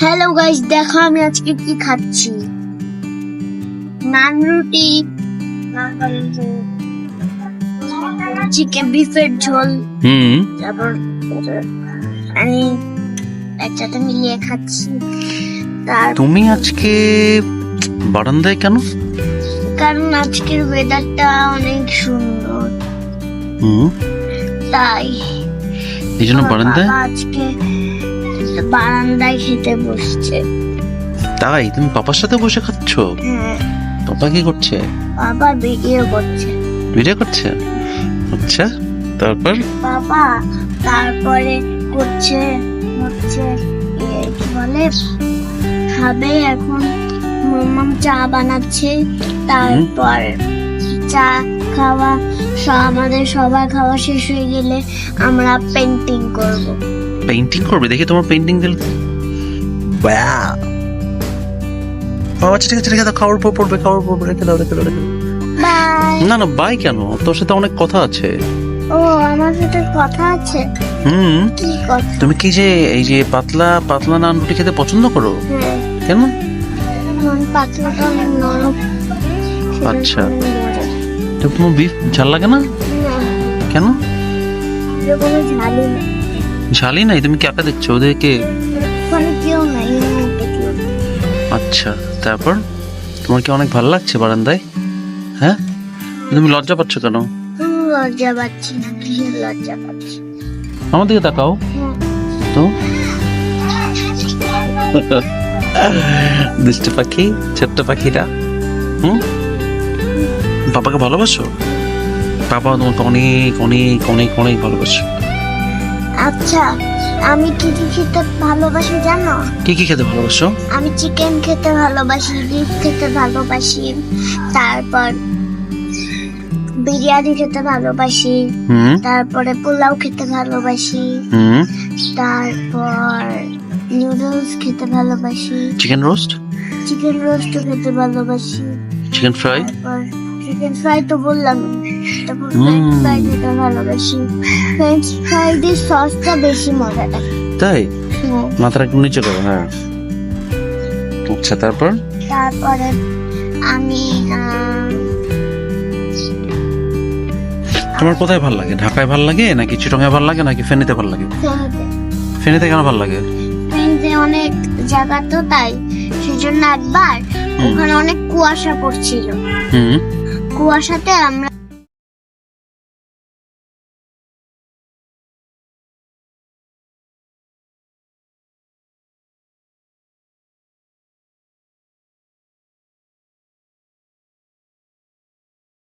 Hello guys, দেখো আমি আজকে কি খাচ্ছি। নান রুটি, চিকেন বিফের ঝোল, তারপর আমি একসাথে মিলিয়ে খাচ্ছি। তুমি আজকে বারান্দায় কেন? কারণ আজকের ওয়েদারটা অনেক সুন্দর, তাই এই জন্য বারান্দায়। আজকে বারান্দায় খেতে বসছে। তাই তুমি পাপার সাথে বসে খাচ্ছ? হ্যাঁ, পাপা কি করছে? বাবা ভিডিও করছে। ভিডিও করছে? আচ্ছা, তারপর বাবা তারপরে করছে হচ্ছে কি বলে, খাবে এখন। মাম্মাম চা বানাচ্ছে, তারপর চা খাওয়া আমাদের সবার খাওয়া শেষ হয়ে গেলে আমরা পেন্টিং করব। পেইন্টিং করবে? দেখি তোমার পেইন্টিং দিল। আচ্ছা ঠিক আছে, ঠিক আছে, খাওয়ার পর পড়বে, খাওয়ার পর রেখে দাও, রেখে দাও, রেখে দাও। বাই। না না, বাই কেন? তোর সাথে অনেক কথা আছে। ও, আমার সাথে কথা আছে? কি কথা? তুমি কি যে এই যে পাতলা পাতলা নান রুটি খেতে পছন্দ করো? হ্যাঁ, কেন? পাতলাটা অনেক নরম। আচ্ছা, তো তোমার বিফ ঝাল লাগে না? কেন? কোনো ঝালই নেই। ঝালই নাই? তুমি কাকে দেখছো? ওদেরকে? ওখানে কেউ নাই। আচ্ছা, তারপর তোমার কি অনেক ভালো লাগছে বারান্দায়? হ্যাঁ, তুমি লজ্জা পাচ্ছ কেন? লজ্জা পাচ্ছি না, কিসের লজ্জা পাচ্ছি? আমার দিকে তাকাও তো। দুষ্ট পাখি, ছোট্ট পাখিটা। পাপাকে ভালোবাসো? পাপা তোমাকে অনেক অনেক অনেক অনেক ভালোবাসো। আচ্ছা, আমি কি কি খেতে ভালোবাসি জানো? কি কি খেতে ভালোবাসো? আমি চিকেন খেতে ভালোবাসি, বিফ খেতে ভালোবাসি, তারপর বিরিয়ানি খেতে ভালোবাসি, তারপরে পোলাও খেতে ভালোবাসি, তারপর নুডলস খেতে ভালোবাসি, চিকেন রোস্ট, চিকেন রোস্টও খেতে ভালোবাসি, চিকেন ফ্রাই, তারপর চিকেন ফ্রাই তো বললাম, তারপর ফ্রেঞ্চ ফ্রাই খেতে ভালোবাসি। ফ্রেঞ্চ ফ্রাই দিয়ে সসটা বেশি মজা লাগে। তাই? মাথাটা একটু নিচে করো। হ্যাঁ, আচ্ছা, তারপর? তারপরে আমি তোমার কোথায় ভালো লাগে? ঢাকায় ভালো লাগে নাকি চিটংয়ে ভালো লাগে নাকি ফেনীতে ভালো লাগে? ফেনীতে কেন ভালো লাগে? ফেনীতে অনেক জায়গা তো, তাই সেজন্য একবার ওখানে অনেক কুয়াশা পড়ছিল। কুয়াশাতে আমরা